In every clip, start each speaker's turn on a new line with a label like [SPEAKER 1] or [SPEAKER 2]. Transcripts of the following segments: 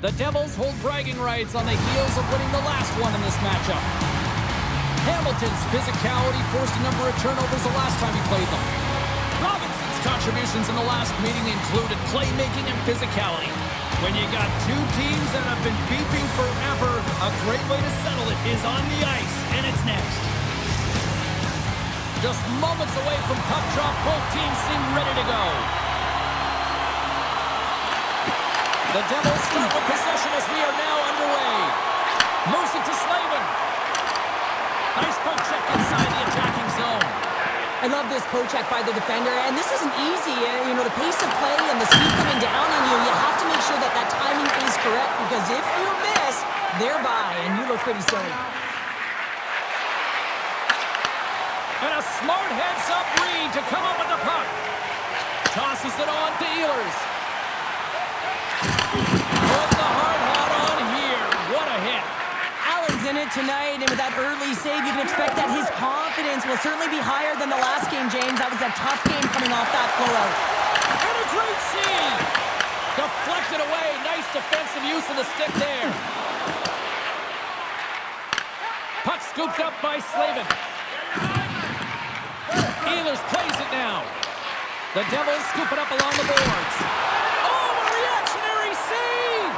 [SPEAKER 1] The Devils hold bragging rights on the heels of winning the last one in this matchup. Hamilton's physicality forced a number of turnovers the last time he played them. Robinson's contributions in the last meeting included playmaking and physicality. When you got two teams that have been beefing forever, a great way to settle it is on the ice, and it's next. Just moments away from puck drop, both teams seem ready to go. The Devils start with possession as we are now underway. Moves it to Slavin. Nice poke check inside the attacking zone.
[SPEAKER 2] I love this poke check by the defender, and this isn't easy. The pace of play and the speed coming down on you, you have to make sure that that timing is correct, because if you miss, they're by, and you look pretty silly.
[SPEAKER 1] And a smart heads-up read to come up with the puck. Tosses it on to Ehlers. Put the hard hat on here. What a hit.
[SPEAKER 2] Allen's in it tonight, and with that early save, you can expect that his confidence will certainly be higher than the last game, James. That was a tough game coming off that blowout.
[SPEAKER 1] And a great save. Deflected away. Nice defensive use of the stick there. Puck scooped up by Slavin. Ehlers plays it now. The Devils scoop it up along the boards. Oh, a reactionary save!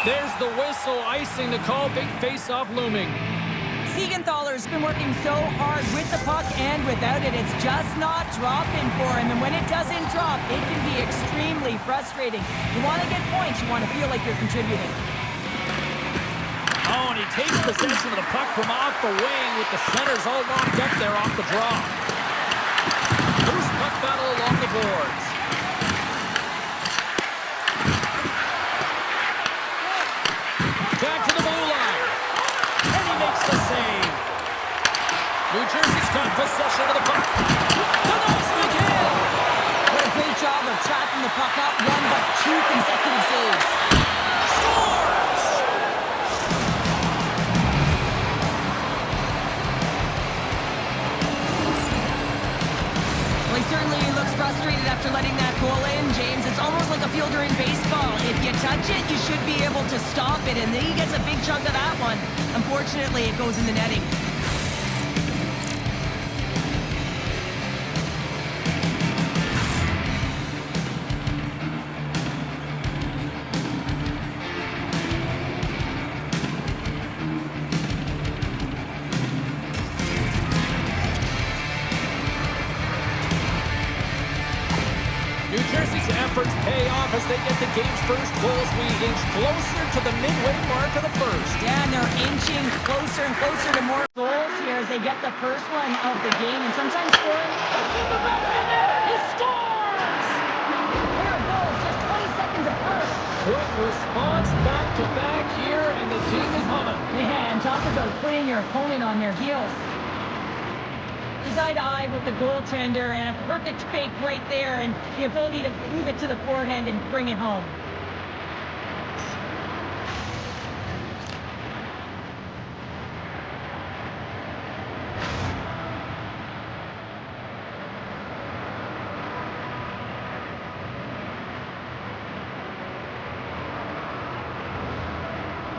[SPEAKER 1] There's the whistle, icing the call, big face-off looming.
[SPEAKER 2] Siegenthaler's been working so hard with the puck and without it. It's just not dropping for him, and when it doesn't drop, it can be extremely frustrating. You want to get points, you want to feel like you're contributing.
[SPEAKER 1] Oh, and he takes possession of the puck from off the wing with the centers all locked up there off the draw. Loose puck battle along the boards. Back to the blue line. And he makes the save. New Jersey's got possession of the puck. Denies him again.
[SPEAKER 2] What a great job of tracking the puck, not one but two consecutive saves.
[SPEAKER 1] Scores!
[SPEAKER 2] Well, he certainly looks frustrated after letting that goal in, James. It's almost like a fielder in baseball. If you touch it, you should be able to stop it, and then he gets a big chunk of that one. Unfortunately, it goes in the netting.
[SPEAKER 1] New Jersey's efforts pay off as they get the game's first goal as we inch closer to the midway mark of the first.
[SPEAKER 2] Yeah, and they're inching closer and closer to more goals here as they get the first one of the game, and sometimes scoring. He scores! Pair of goals, just 20 seconds apart.
[SPEAKER 1] Quick response back-to-back here, and the team is humming.
[SPEAKER 2] Man, talk about putting your opponent on their heels. He's eye-to-eye with the goaltender, and a perfect fake right there, and the ability to move it to the forehand and bring it home.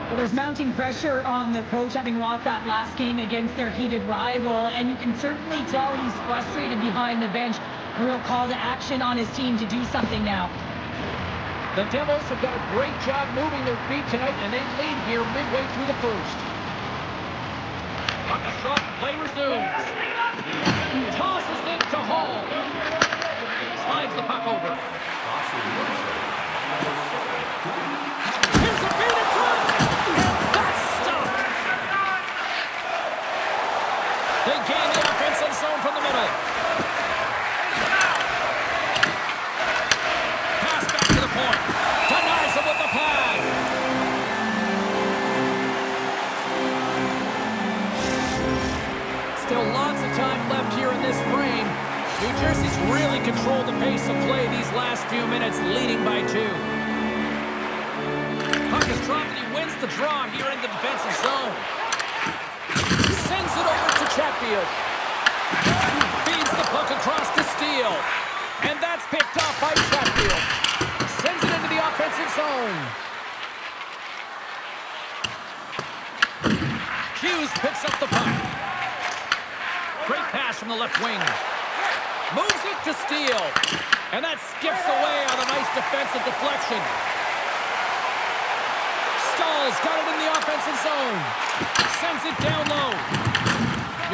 [SPEAKER 2] Well, there's mounting pressure on the coach having lost that last game against their heated rival, and you can certainly tell he's frustrated behind the bench. A real call to action on his team to do something now.
[SPEAKER 1] The Devils have done a great job moving their feet tonight, and they lead here midway through the first. Puck is dropped, play resumes. Tosses it to Hall. Slides the puck over. Here's a beat in front, and that's stopped. They gain the offensive zone from the middle. Pass back to the point. Denies him with the pad. Still lots of time left here in this frame. New Jersey's really controlled the pace of play these last few minutes, leading by 2. Puck is dropped and he wins the draw here in the defensive zone. Sends it over to Chatfield. Feeds the puck across to Steele. And that's picked up by Hughes picks up the puck. Great pass from the left wing. Moves it to steal. And that skips away on a nice defensive deflection. Stall's got it in the offensive zone. Sends it down low.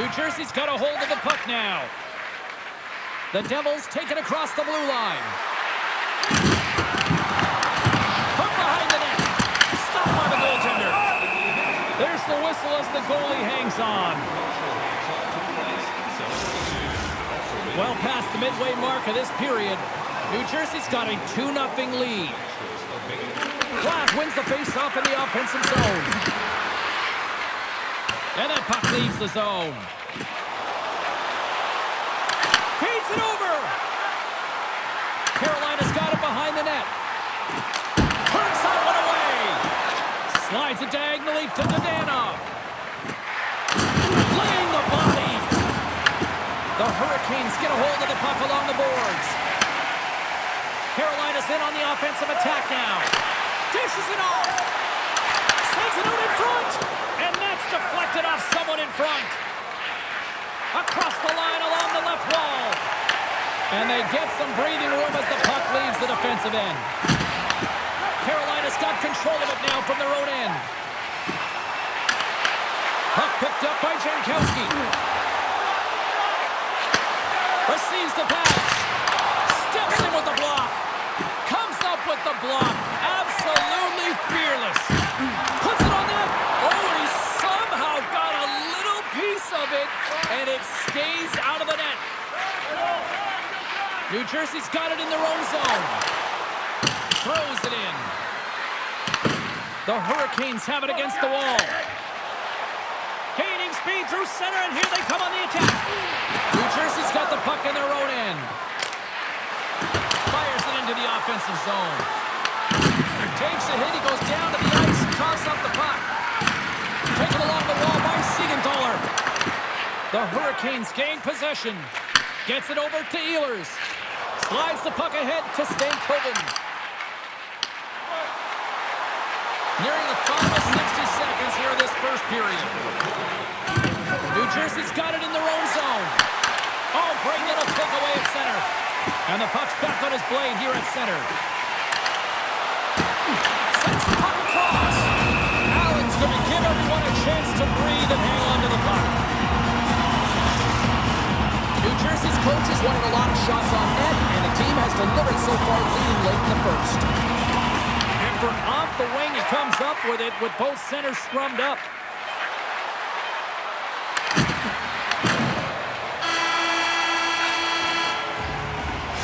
[SPEAKER 1] New Jersey's got a hold of the puck now. The Devils take it across the blue line. From behind the net. Stopped by the goaltender. There's the whistle as the goalie hangs on. Well past the midway mark of this period, New Jersey's got a 2-0 lead. Glass wins the face-off in the offensive zone. And that puck leaves the zone. Feeds it over. Carolina's got it behind the net. Turns that one away. Slides it diagonally to Dadonov. Laying the body. The Hurricanes get a hold of the puck along the boards. Carolina's in on the offensive attack now. Dishes it off. Sends it out in front. And that's deflected off someone in front. Across the line along the left wall. And they get some breathing room as the puck leaves the defensive end. Carolina's got control of it now from their own end. Puck picked up by Jankowski. Receives the pass. Steps in with the block. Comes up with the block. Absolutely fearless. Puts it on net. Oh, and he somehow got a little piece of it, and it stays out of the net. New Jersey's got it in their own zone. Throws it in. The Hurricanes have it against the wall. Gaining speed through center, and here they come on the attack. New Jersey's got the puck in their own end. Fires it into the offensive zone. Takes a hit, he goes down to the ice, tosses up the puck. Taken along the wall by Siegenthaler. The Hurricanes gain possession. Gets it over to Ehlers. Slides the puck ahead to Stankoven. Nearing the final 60 seconds here of this first period. New Jersey's got it in their own zone. Oh, great little takeaway at center. And the puck's back on his blade here at center. Sends the puck across. Allen's going to give everyone a chance to breathe and hang on to the puck. New Jersey's coach is winning a lot of shots on net, and the team has delivered so far, leading late in the first. And from off the wing, he comes up with it with both centers scrummed up.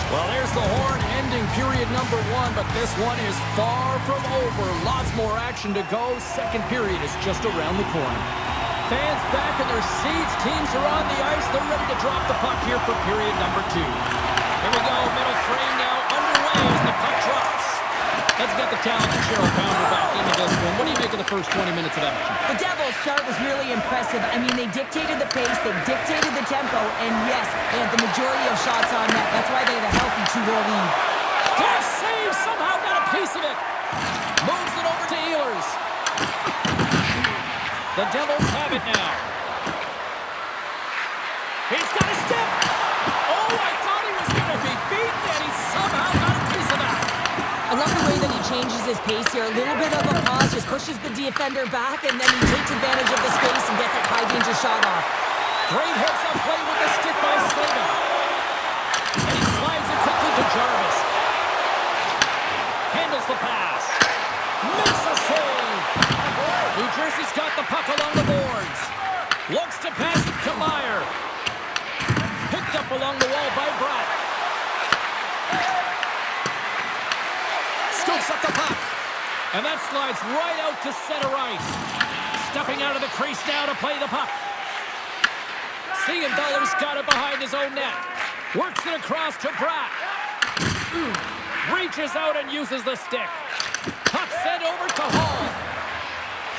[SPEAKER 1] Well, there's the horn ending period number 1, but this one is far from over. Lots more action to go. Second period is just around the corner. Fans back in their seats. Teams are on the ice. They're ready to drop the puck here for period number 2. Here we go. Middle frame now underway as the puck drops. Let's get the talented Cheryl Pounder back into this one. What do you make of the first 20 minutes of action?
[SPEAKER 2] The Devils' start was really impressive. I mean, they dictated the pace, they dictated the tempo, and yes, they had the majority of shots on net. That's why they had a healthy 2-goal lead.
[SPEAKER 1] Good save! Somehow got a piece of it. Moves it over to Ehlers. The Devils have it now. He's got a step. Oh, I thought he was going to be beaten, and he somehow got a piece of that.
[SPEAKER 2] I love the way that he changes his pace here. A little bit of a pause, just pushes the defender back, and then he takes advantage of the space and gets that high-danger shot off.
[SPEAKER 1] Great heads-up play with the stick by Slavin. And he slides it quickly to Jarvis. Handles the pass. Makes a save. New Jersey's got the puck along the boards. Looks to pass it to Meyer. Picked up along the wall by Bratt. Scoops up the puck. And that slides right out to center ice. Stepping out of the crease now to play the puck. Siegenthaler's got it behind his own net. Works it across to Bratt. Reaches out and uses the stick. Puck sent over to Hall.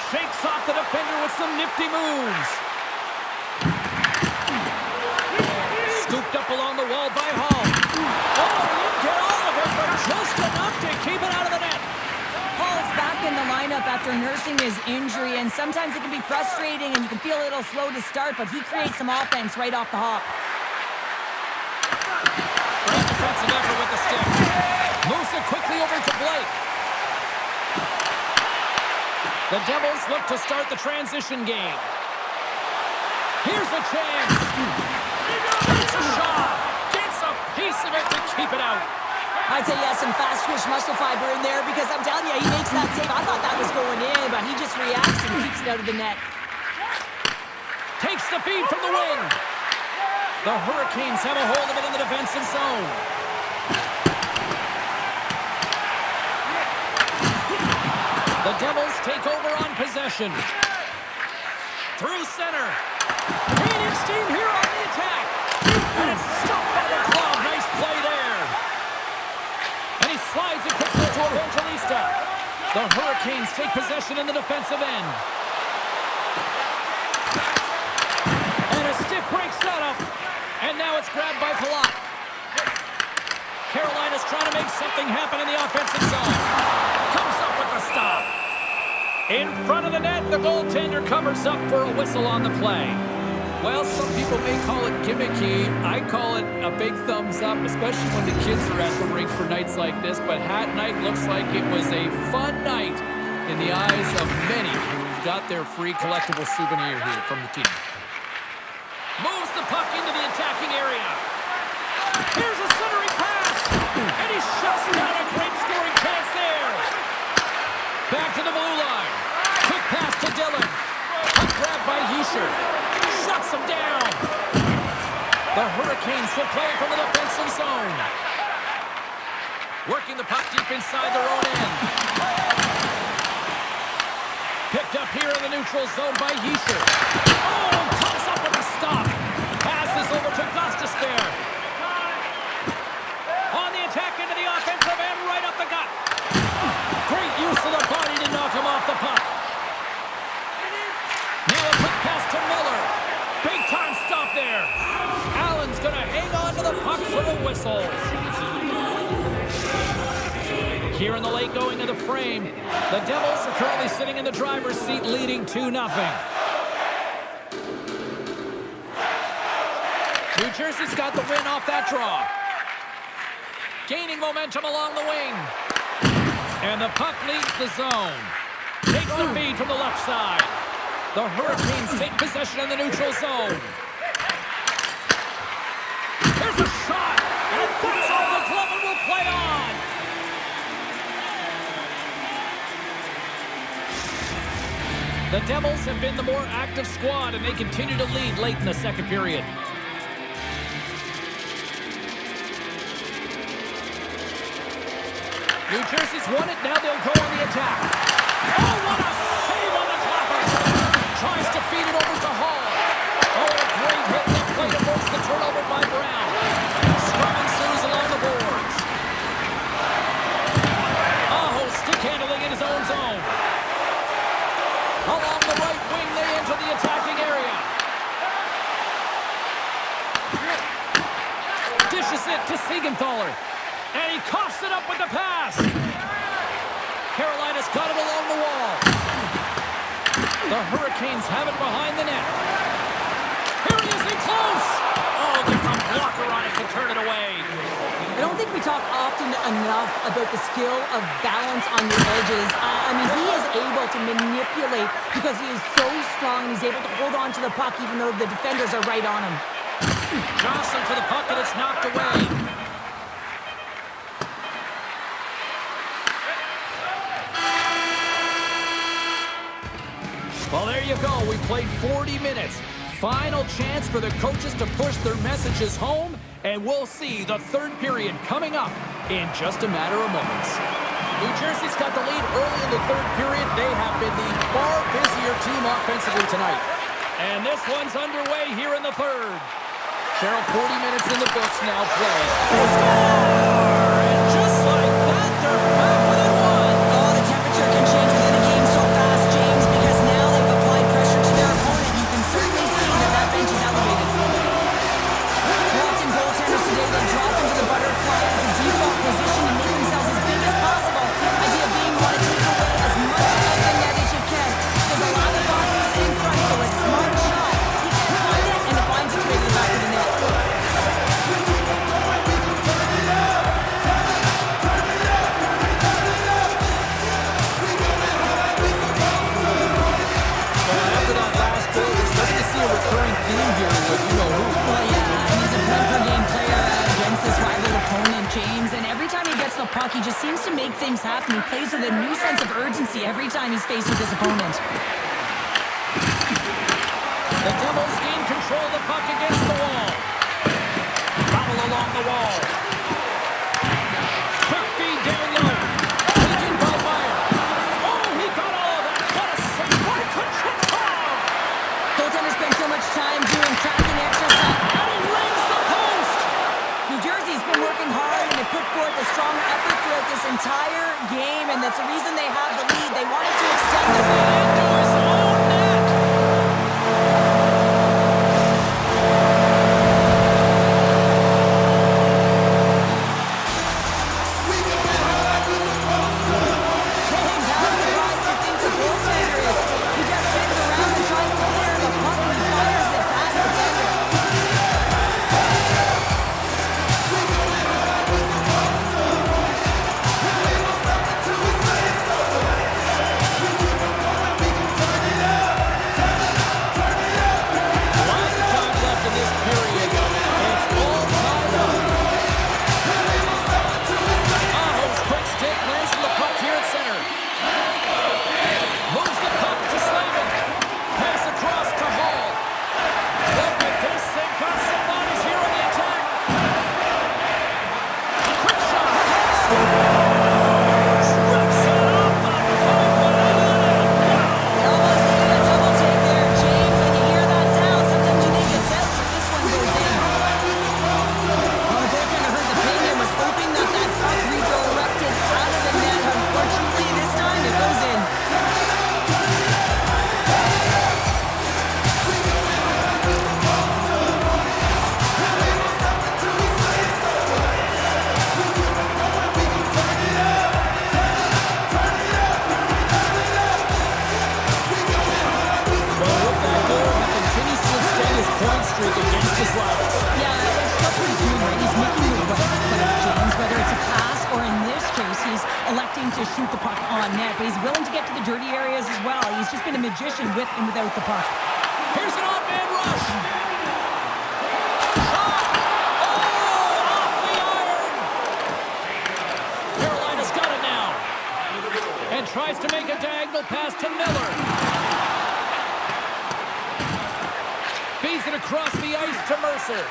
[SPEAKER 1] Shakes off the defender with some nifty moves. Scooped up along the wall by Hall. Oh, he didn't get all of it, but just enough to keep it out of the net.
[SPEAKER 2] Hall's back in the lineup up after nursing his injury, and sometimes it can be frustrating and you can feel a little slow to start, but he creates some offense right off the hop.
[SPEAKER 1] Great defensive effort with the stick. Moves it quickly over to Blake. The Devils look to start the transition game. Here's a chance. Takes a shot. Gets a piece of it to keep it out.
[SPEAKER 2] I'd say he has some fast twitch muscle fiber in there because I'm telling you, he makes that save. I thought that was going in, but he just reacts and keeps it out of the net.
[SPEAKER 1] Takes the feed from the wing. The Hurricanes have a hold of it in the defensive zone. The Devils take over on possession. Through center. Gaining steam here on the attack. And it's stopped by the club. Nice play there. And he slides it quickly to Evangelista. The Hurricanes take possession in the defensive end. And a stiff break setup. And now it's grabbed by Palat. Carolina's trying to make something happen in the offensive zone. Comes up with the stop. In front of the net, the goaltender covers up for a whistle on the play. Well, some people may call it gimmicky. I call it a big thumbs up, especially when the kids are at the rink for nights like this. But Hat Night looks like it was a fun night in the eyes of many who got their free collectible souvenir here from the team. Moves the puck into the attacking area. Here's a centering pass. And he shuts down a great scoring chance there. Back to the blue line. Quick pass to Dillon. Puck grabbed by Hischier. Shuts him down. The Hurricanes will play from the defensive zone. Working the puck deep inside their own end. Picked up here in the neutral zone by Hischier. Oh, comes up with a stop. Passes over to Gostisbehere. On the attack into the offensive end, right up the gut. Great use of the body to knock him off the puck. Now a quick pass to Miller. Big time stop there. Allen's going to hang on to the puck for the whistle. Here in the late going of the frame, the Devils are currently sitting in the driver's seat leading 2-0. New Jersey's got the win off that draw. Gaining momentum along the wing. And the puck leaves the zone. Takes the feed from the left side. The Hurricanes take possession in the neutral zone. There's a shot. And that's all the club and will play on. The Devils have been the more active squad, and they continue to lead late in the second period. New Jersey's won it, now they'll go on the attack. Oh, what a save on the clapper! Tries to feed it over to Hall. Oh, a great hit to play to force the turnover by Brown. Scrum ensues along the boards. Aho stick handling in his own zone. Along the right wing, they enter the attacking area. Dishes it to Siegenthaler. And he coughs it up with the pass. Carolina's got it along the wall. The Hurricanes have it behind the net. Here he is in close. Oh, gets a blocker on it to turn it away.
[SPEAKER 2] I don't think we talk often enough about the skill of balance on the edges. I mean, he is able to manipulate because he is so strong. He's able to hold on to the puck even though the defenders are right on him.
[SPEAKER 1] Johnson for the puck, and it's knocked away. Well, there you go. We played 40 minutes. Final chance for the coaches to push their messages home, and we'll see the third period coming up in just a matter of moments. New Jersey's got the lead early in the third period. They have been the far busier team offensively tonight. And this one's underway here in the third. Cheryl, 40 minutes in the books now played. They score! And just like that, they're back within one.
[SPEAKER 2] Oh, the temperature can change within a game so fast, James, because now they've applied pressure to their opponent. You can certainly see that that bench is elevated. Often goaltenders today, they drop into the butterfly as a default position and make themselves as big as possible. Idea being you want to take away as much of the puck, he just seems to make things happen. He plays with a new sense of urgency every time he's faced with his opponent.
[SPEAKER 1] The Devils gain control of the puck against the wall. Battle along the wall. Quick feed down low. Taken by Meyer. Oh, he got all of that. What a save. What a control.
[SPEAKER 2] Goaltender spent so much time doing tracking exercise.
[SPEAKER 1] And he rings the post.
[SPEAKER 2] New Jersey's been working hard and they put forth a strong effort throughout this entire game, and that's the reason they have the lead. They wanted to extend the lead.
[SPEAKER 1] Into his own net.
[SPEAKER 2] James has to rise to think the goaltender is. He just spins around and tries to clear the puck and fires it past the tender.
[SPEAKER 1] Lots of time left in this period. It's all tied up. Aho's quick stick lands in the puck here at center. Moves the puck to Slavin. Pass across to Hall. Look at this. They've got some bodies here on the attack. Quick shot. Rips it off the puck, but in and out.
[SPEAKER 2] They almost needed a double take there, James. When you hear that sound, sometimes you think it's out, but this one goes in. Well, the goaltender heard the ping and was hoping that that puck redirected out of the net. Unfortunately, this time it goes in.
[SPEAKER 1] Well, with that goal, he continues to extend his point streak against his rivals.
[SPEAKER 2] Yeah, that's what he's doing, right? He's making the right play, James, whether it's a pass or in this case, he's electing to shoot the puck on net, but he's willing to get to the dirty areas as well. He's just been a magician with and without the puck.
[SPEAKER 1] Here's an off-man rush. Shot! Oh, off the iron! Carolina's got it now. And tries to make a diagonal pass to Miller. Feeds it across the ice to Mercer.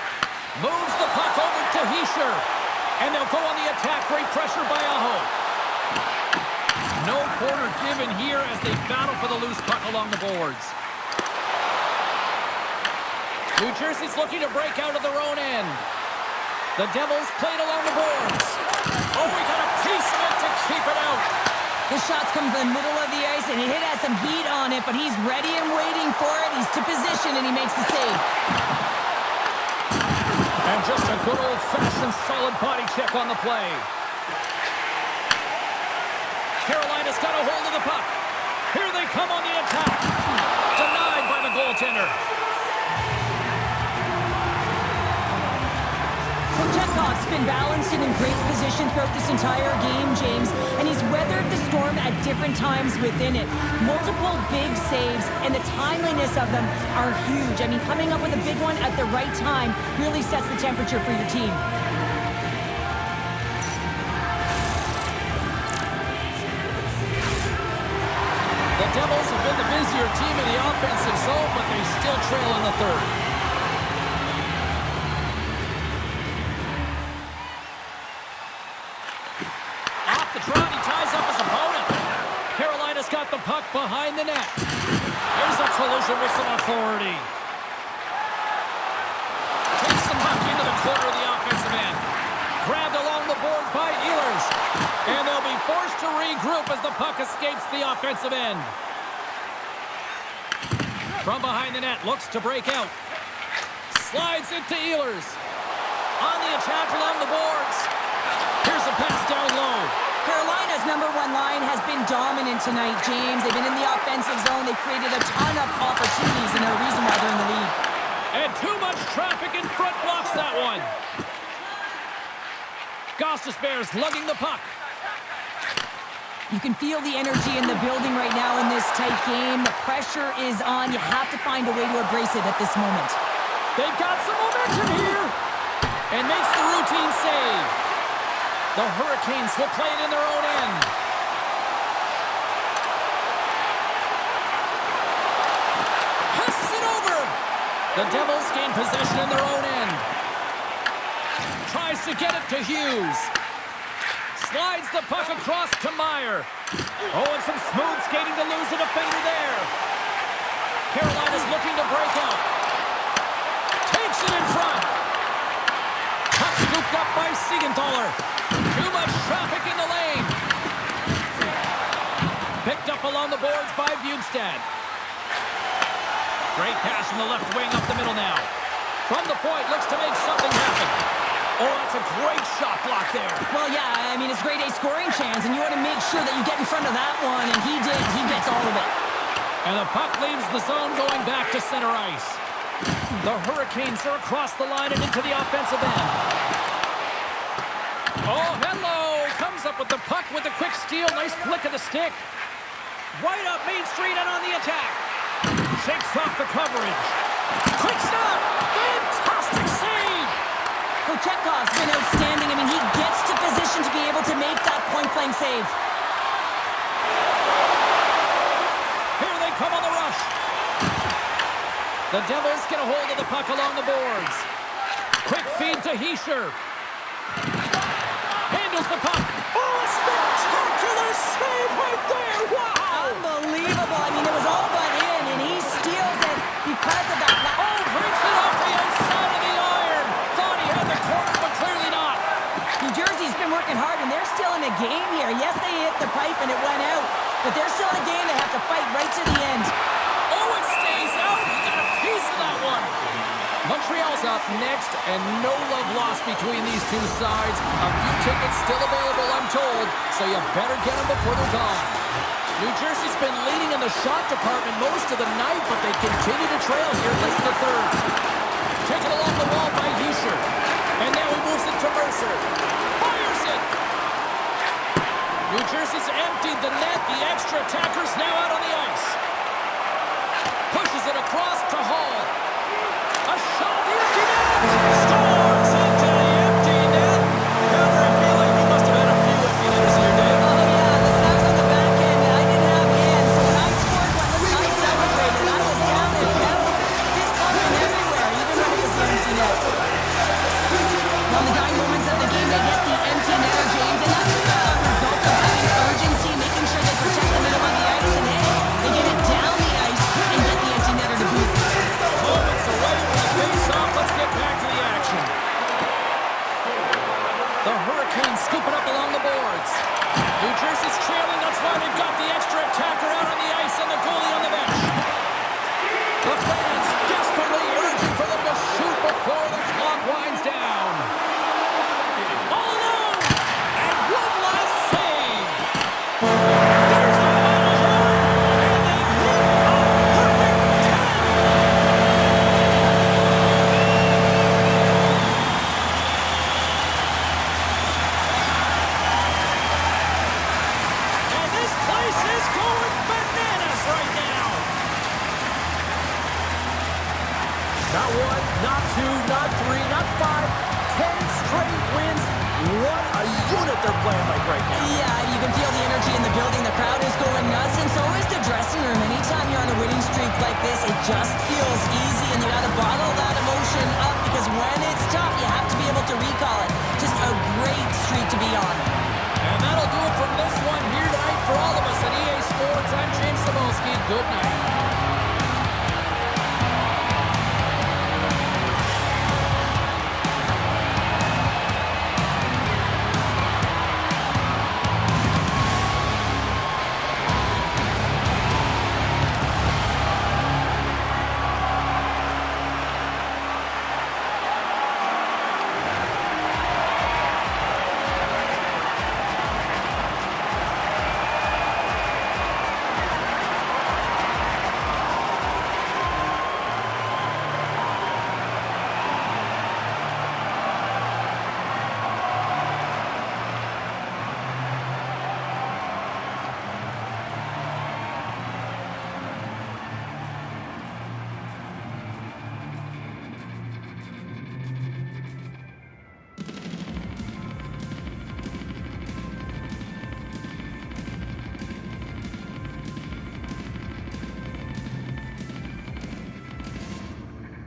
[SPEAKER 1] Moves the puck over to Hischier. And they'll go on the attack. Great pressure by Aho. No quarter given here as they battle for the loose puck along the boards. New Jersey's looking to break out of their own end. The Devils played along the boards. Oh, we got a piece of it to keep it out.
[SPEAKER 2] The shots come from the middle of the ice, and he has some heat on it, but he's ready and waiting for it. He's to position, and he makes the save.
[SPEAKER 1] And just a good old-fashioned solid body check on the play. Carolina's got a hold of the puck. Here they come on the attack. Denied by the goaltender.
[SPEAKER 2] Chekhov's been balanced and in great position throughout this entire game, James, and he's weathered the storm at different times within it. Multiple big saves, and the timeliness of them are huge. I mean, coming up with a big one at the right time really sets the temperature for your team.
[SPEAKER 1] The Devils have been the busier team in the offensive zone, but they still trail in the third. Off the trot, he ties up his opponent. Carolina's got the puck behind the net. There's a collision with some authority. Takes the puck into the corner of the offensive end. Grabbed along the boards by Ehlers. And they'll be forced to regroup as the puck escapes the offensive end. From behind the net, looks to break out. Slides it to Ehlers. On the attack along the boards. Here's a pass down low.
[SPEAKER 2] Carolina's number one line has been dominant tonight, James. They've been in the offensive zone. They've created a ton of opportunities, and they're a reason why they're in the lead.
[SPEAKER 1] And too much traffic in front blocks that one. Gostisbehere's lugging the puck.
[SPEAKER 2] You can feel the energy in the building right now in this tight game. The pressure is on. You have to find a way to embrace it at this moment.
[SPEAKER 1] They've got some momentum here. And makes the routine save. The Hurricanes will play it in their own end. Passes it over. The Devils gain possession in their own end. Tries to get it to Hughes. Slides the puck across to Meyer. Oh, and some smooth skating to lose a defender there. Carolina's looking to break out. Takes it in front. Puck scooped up by Siegenthaler. Too much traffic in the lane. Picked up along the boards by Bjugstad. Great pass from the left wing up the middle now. From the point, looks to make something happen. Oh, that's a great shot block there.
[SPEAKER 2] Well, yeah, I mean, it's grade A scoring chance, and you want to make sure that you get in front of that one, and he did. He gets all of it.
[SPEAKER 1] And the puck leaves the zone going back to center ice. The Hurricanes are across the line and into the offensive end. Oh, hello! Comes up with the puck with a quick steal. Nice flick of the stick. Right up Main Street and on the attack. Shakes off the coverage. Quick stop! Fantastic save!
[SPEAKER 2] Chekhov's been outstanding. I mean, he gets to position to be able to make that point-blank save.
[SPEAKER 1] Here they come on the rush. The Devils get a hold of the puck along the boards. Quick feed to Hischier. Handles the puck. Oh, a spectacular save right there! Wow!
[SPEAKER 2] Unbelievable. I mean, it was all but in, and he steals it because of that.
[SPEAKER 1] Oh, breaks it off the outside of the iron. Thought he had the corner, but clearly not.
[SPEAKER 2] New Jersey's been working hard, and they're still in a game here. Yes, they hit the pipe, and it went out, but they're still in a game. They have to fight right to the end.
[SPEAKER 1] Oh, it stays out. He got a piece of that one. Montreal's up next, and no love lost between these two sides. A few tickets still available, I'm told, so you better get them before they're gone. New Jersey's been leading in the shot department most of the night, but they continue to trail here late in the third. Taken along the wall by Hischier, and now he moves it to Mercer. Fires it! New Jersey's emptied the net. The extra attacker's now out on the ice. Pushes it across to Hall. A shot at the empty net! Scores into the empty net! Connor, I feel like you must have had a few empty netters in your day.
[SPEAKER 2] Oh, yeah, the snaps on the back end. I didn't have hands, so when I scored one, listen, I celebrated. I was down there, fist pumping everywhere, even when it was the empty net. On the dying moments of the game, they get the empty netter, James, and that's just a result of having urgency, making sure they protect the middle of the ice, and hey, they get it down the ice and get the empty netter to boot.
[SPEAKER 1] Moments away from the face-off. Let's get back to the action. The Hurricanes scoop it up along the boards. New Jersey's trailing. That's why they've got the extra attacker out on the ice and the goalie on the bench. The fans desperately urging for them to shoot before the clock winds down. All alone. And one last save. There's the final horn. And they've hit a perfect 10. And this place is going bananas right now. Not one, not two, not three, not five. 10 straight wins. What a unit they're playing like right now.
[SPEAKER 2] Yeah, you can feel the energy in the building. The crowd is going nuts, and so is the dressing room. Anytime